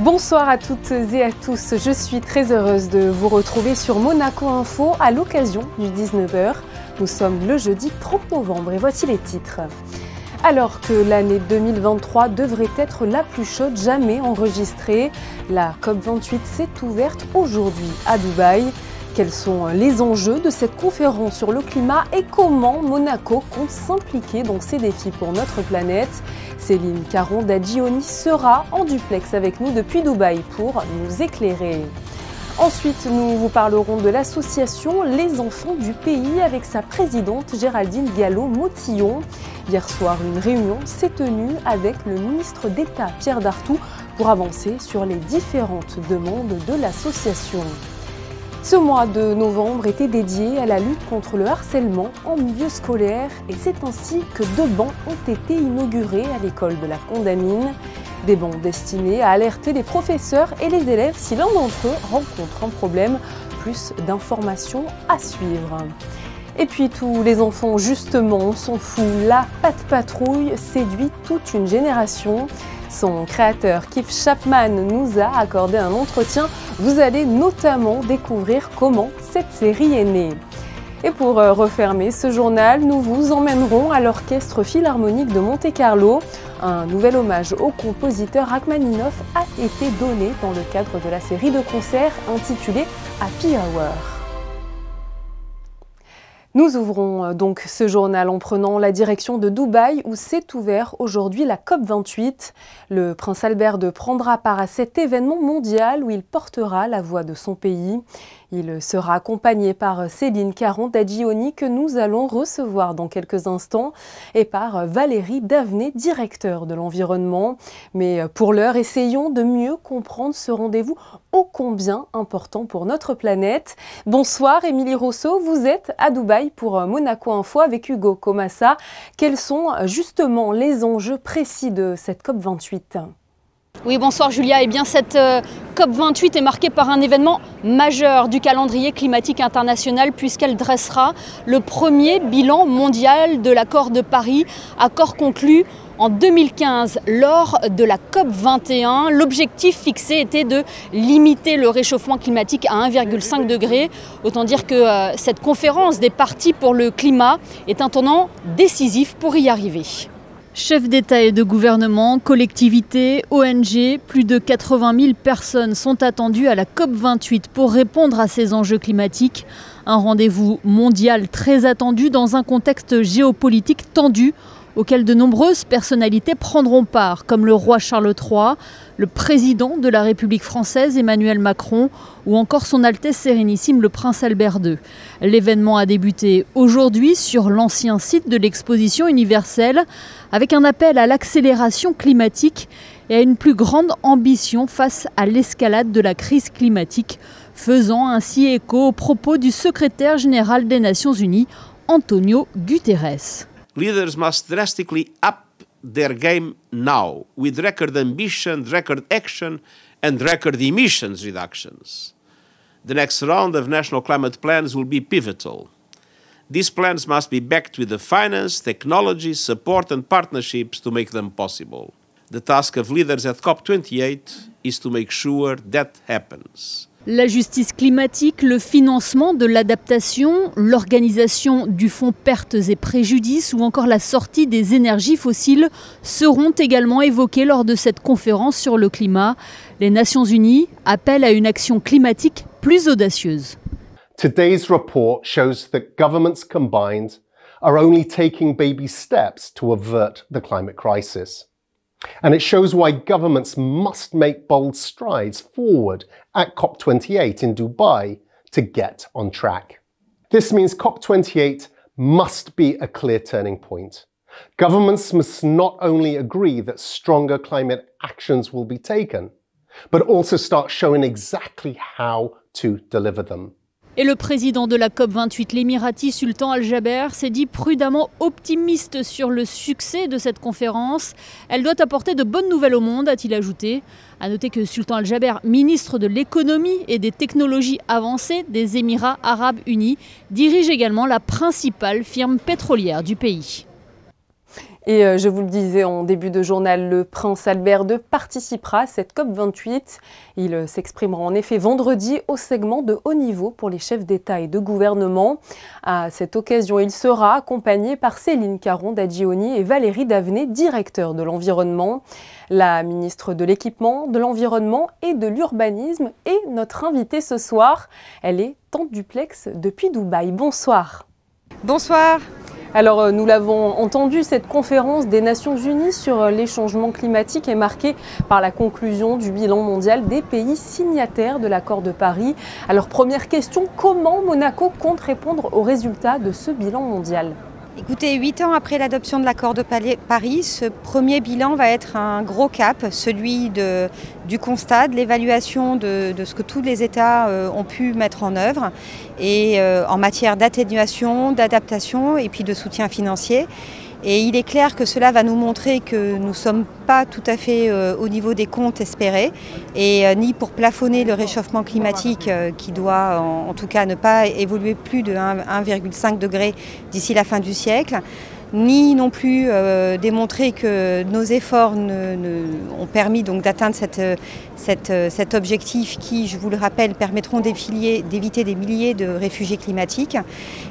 Bonsoir à toutes et à tous, je suis très heureuse de vous retrouver sur Monaco Info à l'occasion du 19h. Nous sommes le jeudi 30 novembre et voici les titres. Alors que l'année 2023 devrait être la plus chaude jamais enregistrée, la COP28 s'est ouverte aujourd'hui à Dubaï. Quels sont les enjeux de cette conférence sur le climat et comment Monaco compte s'impliquer dans ces défis pour notre planète? Céline Caron-Dagioni sera en duplex avec nous depuis Dubaï pour nous éclairer. Ensuite, nous vous parlerons de l'association Les Enfants du Pays avec sa présidente Géraldine Gallo-Mottillon. Hier soir, une réunion s'est tenue avec le ministre d'État Pierre Dartout pour avancer sur les différentes demandes de l'association. Ce mois de novembre était dédié à la lutte contre le harcèlement en milieu scolaire et c'est ainsi que 2 bancs ont été inaugurés à l'école de la Condamine. Des bancs destinés à alerter les professeurs et les élèves si l'un d'entre eux rencontre un problème. Plus d'informations à suivre. Et puis tous les enfants justement sont fous. La Patte Patrouille séduit toute une génération. Son créateur Keith Chapman nous a accordé un entretien. Vous allez notamment découvrir comment cette série est née. Et pour refermer ce journal, nous vous emmènerons à l'Orchestre Philharmonique de Monte-Carlo. Un nouvel hommage au compositeur Rachmaninoff a été donné dans le cadre de la série de concerts intitulée Happy Hour. Nous ouvrons donc ce journal en prenant la direction de Dubaï où s'est ouvert aujourd'hui la COP28. Le prince Albert II prendra part à cet événement mondial où il portera la voix de son pays. Il sera accompagné par Céline Caron-Dagioni que nous allons recevoir dans quelques instants et par Valérie Davenet, directeur de l'environnement. Mais pour l'heure, essayons de mieux comprendre ce rendez-vous ô combien important pour notre planète. Bonsoir Émilie Rousseau, vous êtes à Dubaï pour Monaco Info avec Hugo Comassa. Quels sont justement les enjeux précis de cette COP28 ? Oui, bonsoir Julia. Eh bien, cette COP28 est marquée par un événement majeur du calendrier climatique international puisqu'elle dressera le premier bilan mondial de l'accord de Paris, accord conclu en 2015 lors de la COP21. L'objectif fixé était de limiter le réchauffement climatique à 1,5 degré. Autant dire que cette conférence des parties pour le climat est un tournant décisif pour y arriver. Chefs d'État et de gouvernement, collectivités, ONG, plus de 80 000 personnes sont attendues à la COP28 pour répondre à ces enjeux climatiques. Un rendez-vous mondial très attendu dans un contexte géopolitique tendu auquel de nombreuses personnalités prendront part, comme le roi Charles III, le président de la République française Emmanuel Macron ou encore son Altesse Sérénissime le prince Albert II. L'événement a débuté aujourd'hui sur l'ancien site de l'exposition universelle avec un appel à l'accélération climatique et à une plus grande ambition face à l'escalade de la crise climatique, faisant ainsi écho aux propos du secrétaire général des Nations Unies, Antonio Guterres. Leaders must drastically up their game now, with record ambition, record action, and record emissions reductions. The next round of national climate plans will be pivotal. These plans must be backed with the finance, technology, support, and partnerships to make them possible. The task of leaders at COP28 is to make sure that happens. La justice climatique, le financement de l'adaptation, l'organisation du fonds pertes et préjudices ou encore la sortie des énergies fossiles seront également évoqués lors de cette conférence sur le climat. Les Nations Unies appellent à une action climatique plus audacieuse. Today's report shows that governments combined are only taking baby steps to avert the climate crisis. And it shows why governments must make bold strides forward at COP28 in Dubai to get on track. This means COP28 must be a clear turning point. Governments must not only agree that stronger climate actions will be taken, but also start showing exactly how to deliver them. Et le président de la COP28, l'Émirati Sultan Al-Jaber, s'est dit prudemment optimiste sur le succès de cette conférence. Elle doit apporter de bonnes nouvelles au monde, a-t-il ajouté. A noter que Sultan Al-Jaber, ministre de l'économie et des technologies avancées des Émirats arabes unis, dirige également la principale firme pétrolière du pays. Et je vous le disais en début de journal, le prince Albert II participera à cette COP28. Il s'exprimera en effet vendredi au segment de haut niveau pour les chefs d'État et de gouvernement. À cette occasion, il sera accompagné par Céline Caron-Dagioni et Valérie Davenet, directeur de l'environnement. La ministre de l'Équipement, de l'Environnement et de l'Urbanisme est notre invitée ce soir. Elle est en duplex depuis Dubaï. Bonsoir. Bonsoir. Alors, nous l'avons entendu, cette conférence des Nations Unies sur les changements climatiques est marquée par la conclusion du bilan mondial des pays signataires de l'accord de Paris. Alors, première question, comment Monaco compte répondre aux résultats de ce bilan mondial ? Écoutez, 8 ans après l'adoption de l'accord de Paris, ce premier bilan va être un gros cap, celui du constat, de l'évaluation de ce que tous les États ont pu mettre en œuvre et en matière d'atténuation, d'adaptation et puis de soutien financier. Et il est clair que cela va nous montrer que nous ne sommes pas tout à fait au niveau des comptes espérés, et ni pour plafonner le réchauffement climatique qui doit en tout cas ne pas évoluer plus de 1,5 degré d'ici la fin du siècle, ni non plus démontrer que nos efforts ont permis donc d'atteindre cet objectif qui, je vous le rappelle, permettront d'éviter des milliers de réfugiés climatiques,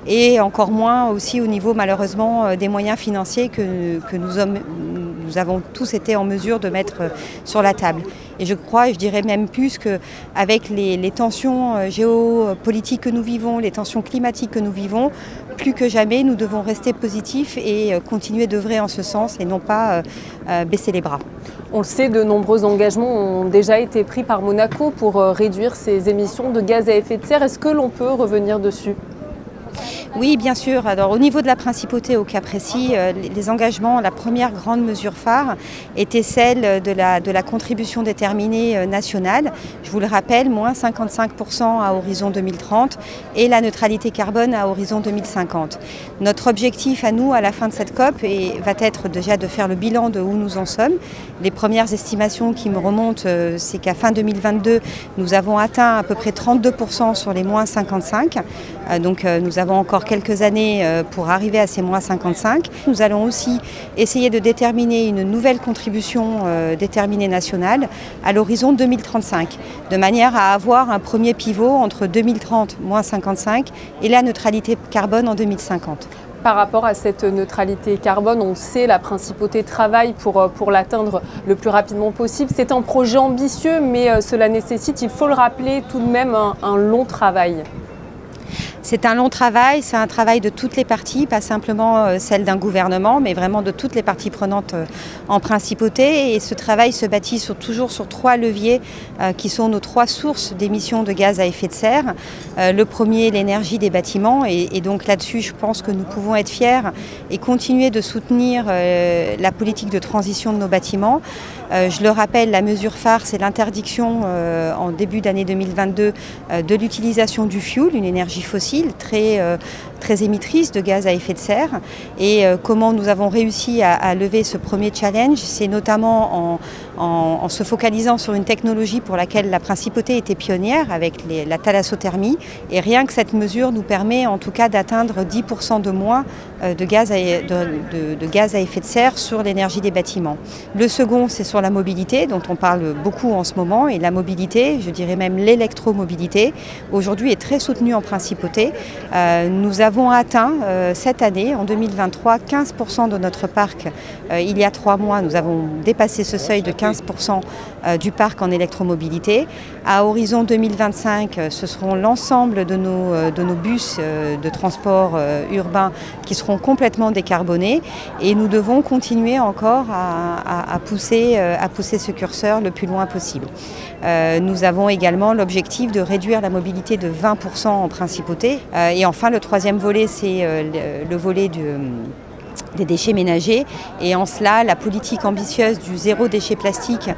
et encore moins aussi au niveau malheureusement des moyens financiers que nous avons tous été en mesure de mettre sur la table. Et je crois, et je dirais même plus qu'avec les tensions géopolitiques que nous vivons, les tensions climatiques que nous vivons, plus que jamais, nous devons rester positifs et continuer d'œuvrer en ce sens et non pas baisser les bras. On le sait, de nombreux engagements ont déjà été pris par Monaco pour réduire ses émissions de gaz à effet de serre. Est-ce que l'on peut revenir dessus ? Oui, bien sûr. Alors, au niveau de la principauté, au cas précis, les engagements, la première grande mesure phare était celle de la contribution déterminée nationale. Je vous le rappelle, moins 55% à horizon 2030 et la neutralité carbone à horizon 2050. Notre objectif à nous, à la fin de cette COP, va être déjà de faire le bilan de où nous en sommes. Les premières estimations qui me remontent, c'est qu'à fin 2022, nous avons atteint à peu près 32% sur les moins 55. Donc nous avons encore quelques années pour arriver à ces moins 55. Nous allons aussi essayer de déterminer une nouvelle contribution déterminée nationale à l'horizon 2035, de manière à avoir un premier pivot entre 2030, moins 55, et la neutralité carbone en 2050. Par rapport à cette neutralité carbone, on sait, la principauté travaille pour l'atteindre le plus rapidement possible. C'est un projet ambitieux, mais cela nécessite, il faut le rappeler, tout de même un long travail. C'est un long travail, c'est un travail de toutes les parties, pas simplement celle d'un gouvernement, mais vraiment de toutes les parties prenantes en principauté. Et ce travail se bâtit toujours sur 3 leviers qui sont nos 3 sources d'émissions de gaz à effet de serre. Le premier, l'énergie des bâtiments. Et donc là-dessus, je pense que nous pouvons être fiers et continuer de soutenir la politique de transition de nos bâtiments. Je le rappelle, la mesure phare, c'est l'interdiction en début d'année 2022 de l'utilisation du fioul, une énergie fossile très émettrice de gaz à effet de serre. Et comment nous avons réussi à lever ce premier challenge, c'est notamment en se focalisant sur une technologie pour laquelle la principauté était pionnière avec la thalassothermie. Et rien que cette mesure nous permet en tout cas d'atteindre 10% de moins de gaz à effet de serre sur l'énergie des bâtiments. Le second, c'est sur la mobilité, dont on parle beaucoup en ce moment. Et la mobilité, je dirais même l'électromobilité, aujourd'hui est très soutenue en principauté. Nous avons atteint cette année, en 2023, 15% de notre parc. Il y a 3 mois, nous avons dépassé ce seuil de 15% du parc en électromobilité. À horizon 2025, ce seront l'ensemble de nos bus de transport urbain qui seront complètement décarbonés, et nous devons continuer encore à pousser ce curseur le plus loin possible. Nous avons également l'objectif de réduire la mobilité de 20% en principauté. Et enfin, le troisième volet, c'est le volet des déchets ménagers, et en cela la politique ambitieuse du zéro déchet plastique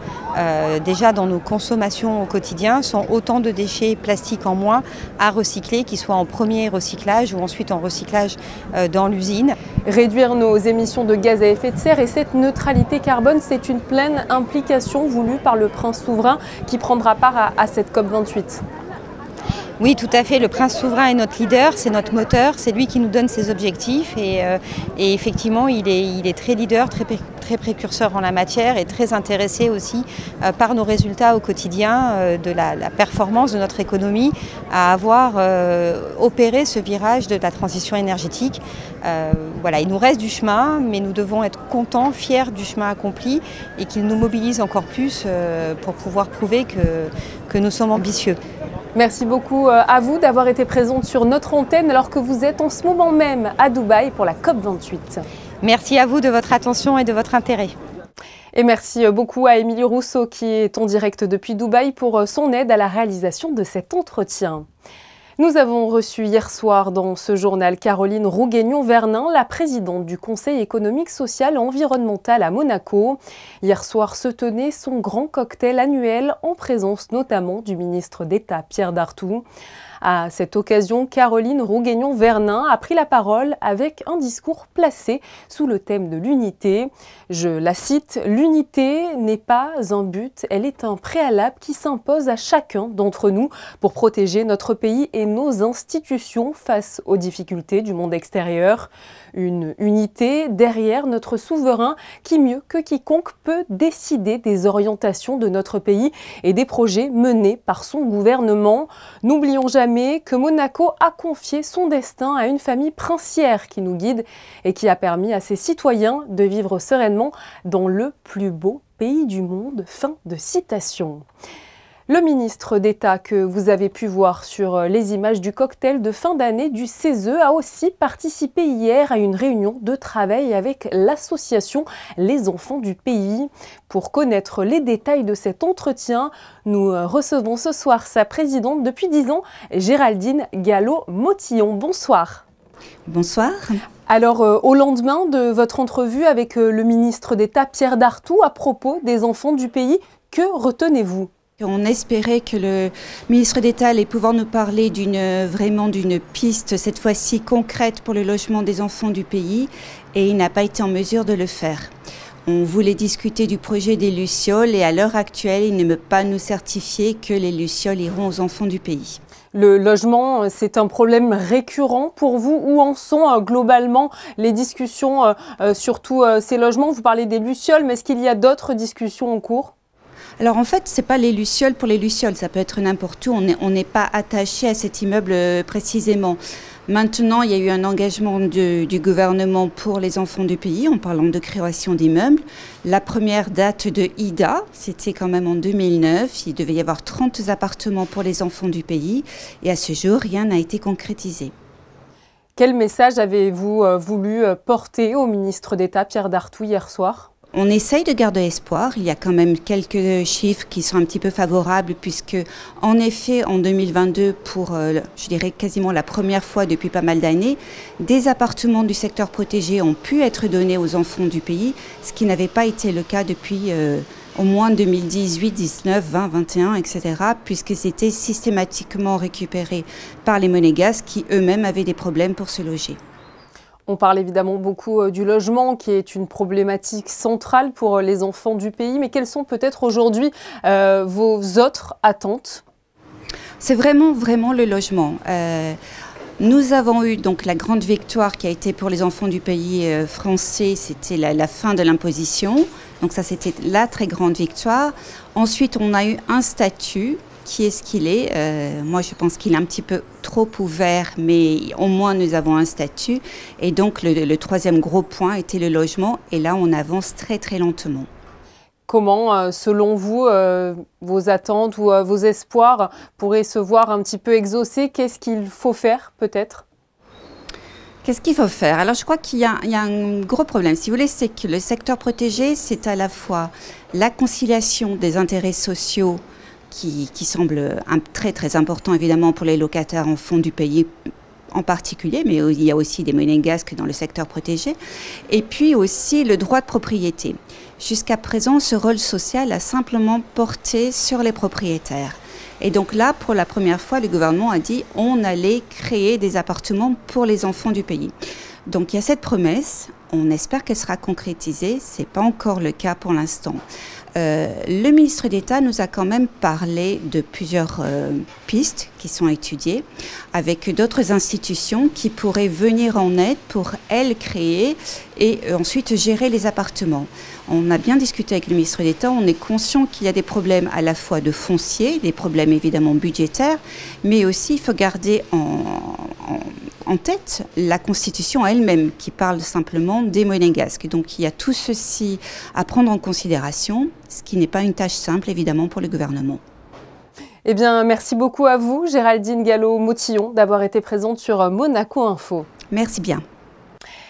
déjà dans nos consommations au quotidien sont autant de déchets plastiques en moins à recycler, qu'ils soient en premier recyclage ou ensuite en recyclage dans l'usine. Réduire nos émissions de gaz à effet de serre et cette neutralité carbone, c'est une pleine implication voulue par le prince souverain qui prendra part à cette COP28. Oui, tout à fait. Le prince souverain est notre leader, c'est notre moteur, c'est lui qui nous donne ses objectifs et effectivement, il est très leader, très précurseur en la matière et très intéressé aussi par nos résultats au quotidien, de la performance de notre économie, à avoir opéré ce virage de la transition énergétique. Voilà, il nous reste du chemin, mais nous devons être contents, fiers du chemin accompli et qu'il nous mobilise encore plus pour pouvoir prouver que nous sommes ambitieux. Merci beaucoup à vous d'avoir été présente sur notre antenne alors que vous êtes en ce moment même à Dubaï pour la COP28. Merci à vous de votre attention et de votre intérêt. Et merci beaucoup à Émilie Rousseau qui est en direct depuis Dubaï pour son aide à la réalisation de cet entretien. Nous avons reçu hier soir dans ce journal Caroline Rougueignon-Vernin, la présidente du Conseil économique, social et environnemental à Monaco. Hier soir se tenait son grand cocktail annuel en présence notamment du ministre d'État Pierre Dartout. À cette occasion, Caroline Rougueignon-Vernin a pris la parole avec un discours placé sous le thème de l'unité. Je la cite, « L'unité n'est pas un but, elle est un préalable qui s'impose à chacun d'entre nous pour protéger notre pays et nos institutions face aux difficultés du monde extérieur. Une unité derrière notre souverain qui, mieux que quiconque, peut décider des orientations de notre pays et des projets menés par son gouvernement. N'oublions jamais que Monaco a confié son destin à une famille princière qui nous guide et qui a permis à ses citoyens de vivre sereinement dans le plus beau pays du monde. » Fin de citation. Le ministre d'État que vous avez pu voir sur les images du cocktail de fin d'année du CESE a aussi participé hier à une réunion de travail avec l'association Les Enfants du Pays. Pour connaître les détails de cet entretien, nous recevons ce soir sa présidente depuis 10 ans, Géraldine Gallo-Motillon. Bonsoir. Bonsoir. Alors, au lendemain de votre entrevue avec le ministre d'État Pierre Dartout à propos des enfants du pays, que retenez-vous ? On espérait que le ministre d'État allait pouvoir nous parler vraiment d'une piste, cette fois-ci concrète pour le logement des enfants du pays, et il n'a pas été en mesure de le faire. On voulait discuter du projet des Lucioles et à l'heure actuelle, il ne peut pas nous certifier que les Lucioles iront aux enfants du pays. Le logement, c'est un problème récurrent pour vous. Où en sont globalement les discussions sur tous ces logements? Vous parlez des Lucioles, mais est-ce qu'il y a d'autres discussions en cours? Alors en fait, ce n'est pas les Lucioles pour les Lucioles, ça peut être n'importe où, on n'est pas attaché à cet immeuble précisément. Maintenant, il y a eu un engagement du gouvernement pour les enfants du pays en parlant de création d'immeubles. La première date de IDA, c'était quand même en 2009, il devait y avoir 30 appartements pour les enfants du pays et à ce jour, rien n'a été concrétisé. Quel message avez-vous voulu porter au ministre d'État Pierre Dartout hier soir ? On essaye de garder espoir. Il y a quand même quelques chiffres qui sont un petit peu favorables puisque, en effet, en 2022, pour, je dirais, quasiment la première fois depuis pas mal d'années, des appartements du secteur protégé ont pu être donnés aux enfants du pays, ce qui n'avait pas été le cas depuis au moins 2018, 19, 20, 21, etc., puisque c'était systématiquement récupéré par les monégasques qui eux-mêmes avaient des problèmes pour se loger. On parle évidemment beaucoup du logement qui est une problématique centrale pour les enfants du pays, mais quelles sont peut-être aujourd'hui vos autres attentes? C'est vraiment le logement. Nous avons eu donc la grande victoire qui a été pour les enfants du pays français, c'était la fin de l'imposition. Donc ça, c'était la très grande victoire. Ensuite, on a eu un statut qui est ce qu'il est. Moi, je pense qu'il est un petit peu trop ouvert, mais au moins nous avons un statut. Et donc, le troisième gros point était le logement. Et là, on avance très, très lentement. Comment, selon vous, vos attentes ou vos espoirs pourraient se voir un petit peu exaucés? Qu'est-ce qu'il faut faire, peut-être? Qu'est-ce qu'il faut faire? Alors, je crois qu'il y a un gros problème. Si vous voulez, c'est que le secteur protégé, c'est à la fois la conciliation des intérêts sociaux qui semble très très important évidemment pour les locataires enfants du pays en particulier, mais il y a aussi des monégasques dans le secteur protégé, et puis aussi le droit de propriété. Jusqu'à présent, ce rôle social a simplement porté sur les propriétaires. Et donc là, pour la première fois, le gouvernement a dit on allait créer des appartements pour les enfants du pays. Donc il y a cette promesse, on espère qu'elle sera concrétisée, ce n'est pas encore le cas pour l'instant. Le ministre d'État nous a quand même parlé de plusieurs pistes qui sont étudiées avec d'autres institutions qui pourraient venir en aide pour, elles, créer et ensuite gérer les appartements. On a bien discuté avec le ministre d'État, on est conscient qu'il y a des problèmes à la fois de foncier, des problèmes évidemment budgétaires, mais aussi il faut garder en tête la Constitution elle-même qui parle simplement des monégasques. Donc il y a tout ceci à prendre en considération, ce qui n'est pas une tâche simple évidemment pour le gouvernement. Eh bien, merci beaucoup à vous, Géraldine Gallo-Motillon, d'avoir été présente sur Monaco Info. Merci bien.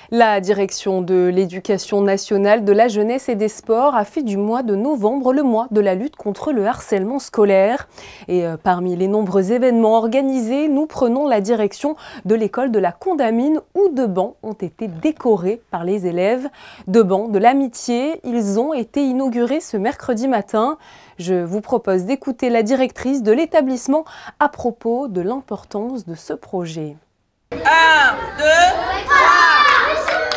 La direction de l'éducation nationale, de la jeunesse et des sports a fait du mois de novembre le mois de la lutte contre le harcèlement scolaire. Et parmi les nombreux événements organisés, nous prenons la direction de l'école de la Condamine où 2 bancs ont été décorés par les élèves. 2 bancs de l'amitié, ils ont été inaugurés ce mercredi matin. Je vous propose d'écouter la directrice de l'établissement à propos de l'importance de ce projet. 1, 2, 3.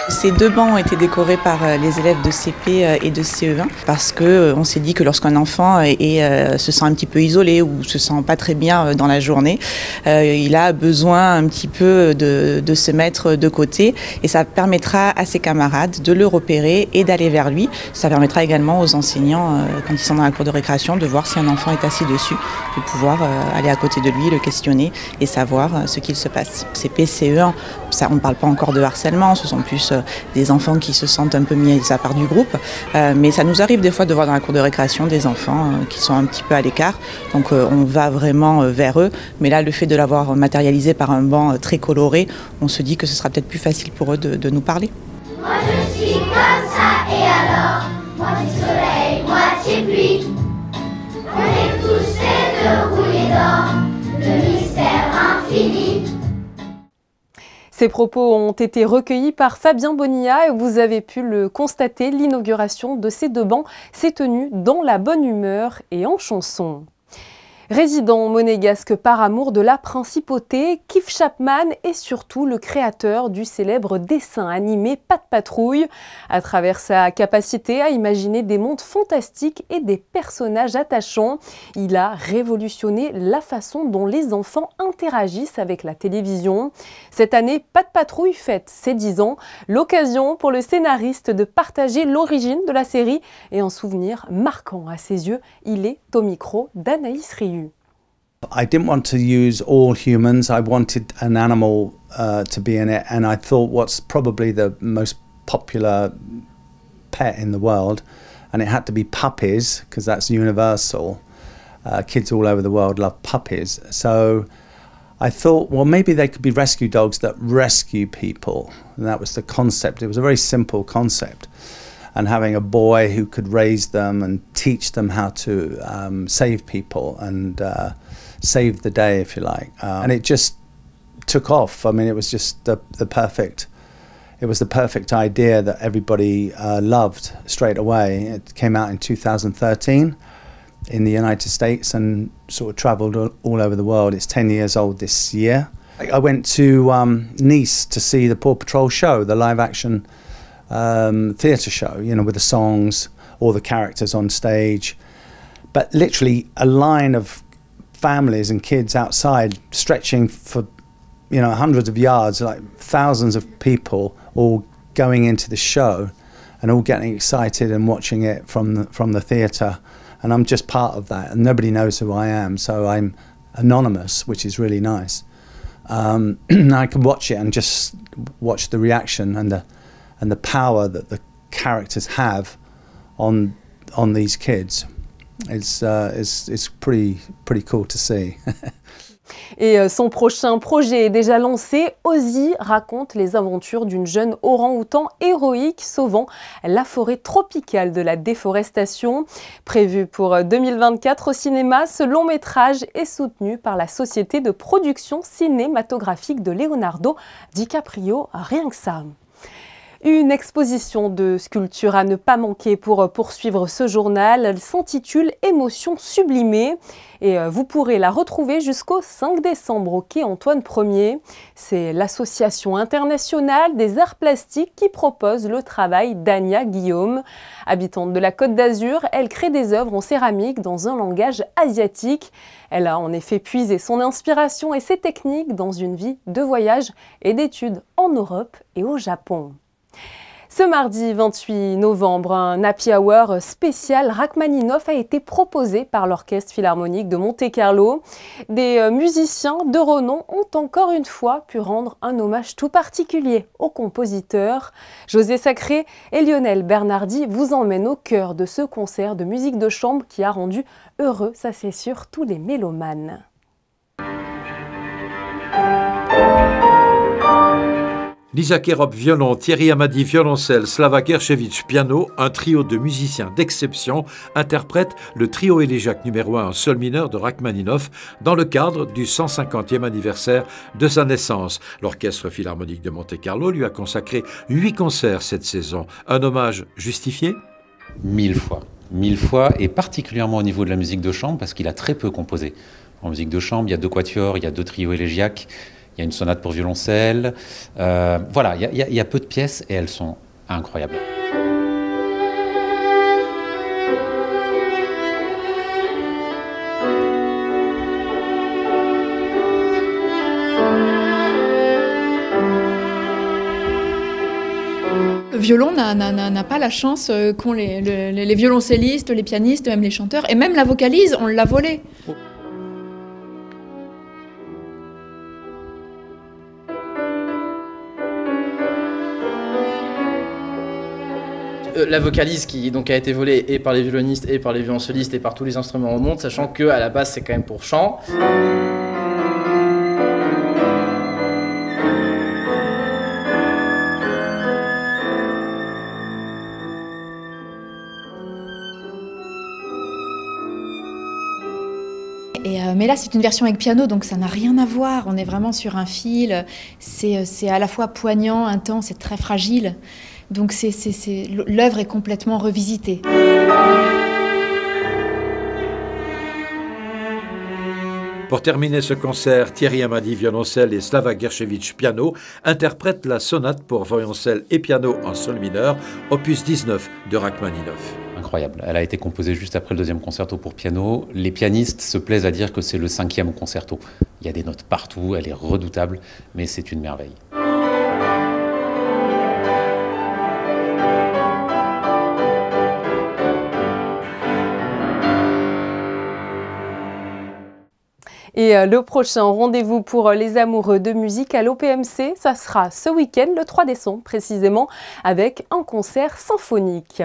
Ces 2 bancs ont été décorés par les élèves de CP et de CE1 parce qu'on s'est dit que lorsqu'un enfant se sent un petit peu isolé ou se sent pas très bien dans la journée, il a besoin un petit peu de se mettre de côté et ça permettra à ses camarades de le repérer et d'aller vers lui. Ça permettra également aux enseignants, quand ils sont dans la cour de récréation, de voir si un enfant est assis dessus, de pouvoir aller à côté de lui, le questionner et savoir ce qu'il se passe. CP, CE1, ça, on ne parle pas encore de harcèlement, ce sont plus des enfants qui se sentent un peu mis à part du groupe, mais ça nous arrive des fois de voir dans la cour de récréation des enfants qui sont un petit peu à l'écart, donc on va vraiment vers eux, mais là le fait de l'avoir matérialisé par un banc très coloré, on se dit que ce sera peut-être plus facile pour eux de nous parler. Moi je suis comme ça et alors, moitié soleil, moitié pluie, on est tous faits de rouler dans le mystère infini. Ces propos ont été recueillis par Fabien Bonilla et vous avez pu le constater, l'inauguration de ces 2 bancs s'est tenue dans la bonne humeur et en chanson. Résident monégasque par amour de la principauté, Keith Chapman est surtout le créateur du célèbre dessin animé Pat' Patrouille. À travers sa capacité à imaginer des mondes fantastiques et des personnages attachants, il a révolutionné la façon dont les enfants interagissent avec la télévision. Cette année, Pat' Patrouille fête ses 10 ans, l'occasion pour le scénariste de partager l'origine de la série et un souvenir marquant à ses yeux. Il est au micro d'Anaïs Rieu. I didn't want to use all humans, I wanted an animal to be in it, and I thought what's probably the most popular pet in the world, and it had to be puppies, because that's universal. Kids all over the world love puppies. So I thought, well, maybe they could be rescue dogs that rescue people, and that was the concept. It was a very simple concept. And having a boy who could raise them and teach them how to save people and save the day, if you like. And it just took off. I mean, it was just the perfect idea that everybody loved straight away. It came out in 2013 in the United States and sort of traveled all over the world. It's 10 years old this year. I went to Nice to see the Paw Patrol show, the live action theatre show, you know, with the songs, all the characters on stage, but literally a line of families and kids outside stretching for, you know, hundreds of yards, like thousands of people all going into the show and all getting excited and watching it from the theatre, and I'm just part of that, and nobody knows who I am, so I'm anonymous, which is really nice. I can watch it and just watch the reaction and the power that the characters have on these kids. It's pretty cool to see. Et son prochain projet est déjà lancé. Ozzy raconte les aventures d'une jeune orang-outan héroïque sauvant la forêt tropicale de la déforestation. Prévu pour 2024 au cinéma, ce long métrage est soutenu par la société de production cinématographique de Leonardo DiCaprio. Rien que ça. Une exposition de sculptures à ne pas manquer pour poursuivre ce journal. Elle s'intitule « Émotions sublimées » et vous pourrez la retrouver jusqu'au 5 décembre au quai Antoine Ier. C'est l'Association internationale des arts plastiques qui propose le travail d'Ania Guillaume. Habitante de la Côte d'Azur, elle crée des œuvres en céramique dans un langage asiatique. Elle a en effet puisé son inspiration et ses techniques dans une vie de voyage et d'études en Europe et au Japon. Ce mardi 28 novembre, un happy hour spécial Rachmaninoff a été proposé par l'Orchestre Philharmonique de Monte-Carlo. Des musiciens de renom ont encore une fois pu rendre un hommage tout particulier au compositeur. José Sacré et Lionel Bernardi vous emmènent au cœur de ce concert de musique de chambre qui a rendu heureux, ça c'est sûr, tous les mélomanes. Lisa Kerop violon, Thierry Amadi violoncelle, Slava Gershevich piano, un trio de musiciens d'exception interprète le trio élégiaque numéro 1 en sol mineur de Rachmaninoff dans le cadre du 150e anniversaire de sa naissance. L'Orchestre Philharmonique de Monte-Carlo lui a consacré 8 concerts cette saison. Un hommage justifié ? 1000 fois. 1000 fois, et particulièrement au niveau de la musique de chambre, parce qu'il a très peu composé. En musique de chambre, il y a 2 quatuors, il y a 2 trios élégiaques, il y a une sonate pour violoncelle. Voilà, il y a peu de pièces et elles sont incroyables. Le violon n'a pas la chance qu'ont les violoncellistes, les pianistes, même les chanteurs, et même la vocalise, on l'a volée. La vocalise qui donc a été volée et par les violonistes et par les violoncellistes et par tous les instruments au monde, sachant que à la base c'est quand même pour chant. Mais là, c'est une version avec piano, donc ça n'a rien à voir. On est vraiment sur un fil. C'est à la fois poignant, intense et très fragile. Donc l'œuvre est complètement revisitée. Pour terminer ce concert, Thierry Amadi violoncelle et Slava Gershevich piano interprètent la sonate pour violoncelle et piano en sol mineur, opus 19 de Rachmaninoff. Incroyable. Elle a été composée juste après le 2e concerto pour piano. Les pianistes se plaisent à dire que c'est le 5e concerto. Il y a des notes partout, elle est redoutable, mais c'est une merveille. Et le prochain rendez-vous pour les amoureux de musique à l'OPMC, ça sera ce week-end, le 3 décembre précisément, avec un concert symphonique.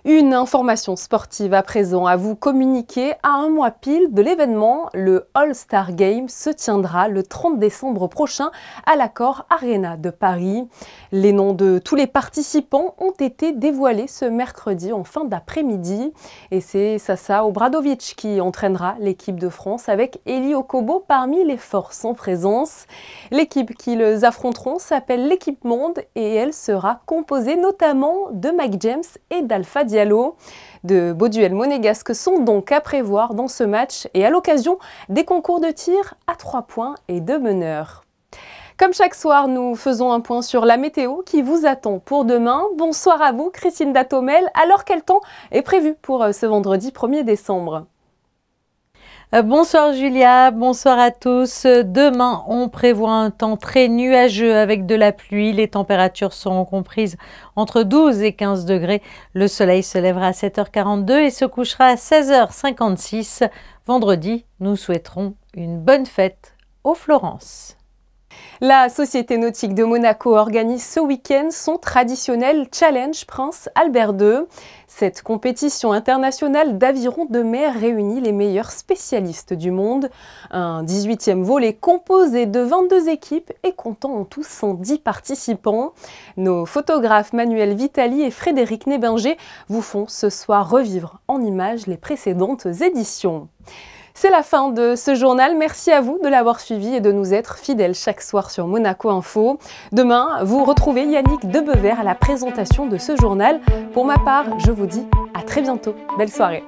Une information sportive à présent à vous communiquer. À un mois pile de l'événement, le All-Star Game se tiendra le 30 décembre prochain à l'Accor Arena de Paris. Les noms de tous les participants ont été dévoilés ce mercredi en fin d'après-midi. Et c'est Sasa Obradovic qui entraînera l'équipe de France avec Elie Okobo parmi les forces en présence. L'équipe qu'ils affronteront s'appelle l'équipe Monde et elle sera composée notamment de Mike James et d'Alpha Diallo. De beaux duels monégasques sont donc à prévoir dans ce match et à l'occasion des concours de tir à 3 points et de meneurs. Comme chaque soir, nous faisons un point sur la météo qui vous attend pour demain. Bonsoir à vous, Christine Datomel. Alors, quel temps est prévu pour ce vendredi 1er décembre ? Bonsoir Julia, bonsoir à tous. Demain, on prévoit un temps très nuageux avec de la pluie. Les températures seront comprises entre 12 et 15 degrés. Le soleil se lèvera à 7h42 et se couchera à 16h56. Vendredi, nous souhaiterons une bonne fête aux Florence. La Société nautique de Monaco organise ce week-end son traditionnel Challenge Prince Albert II. Cette compétition internationale d'aviron de mer réunit les meilleurs spécialistes du monde. Un 18e volet composé de 22 équipes et comptant en tout 110 participants. Nos photographes Manuel Vitali et Frédéric Nébinger vous font ce soir revivre en images les précédentes éditions. C'est la fin de ce journal. Merci à vous de l'avoir suivi et de nous être fidèles chaque soir sur Monaco Info. Demain, vous retrouvez Yannick Debevert à la présentation de ce journal. Pour ma part, je vous dis à très bientôt. Belle soirée.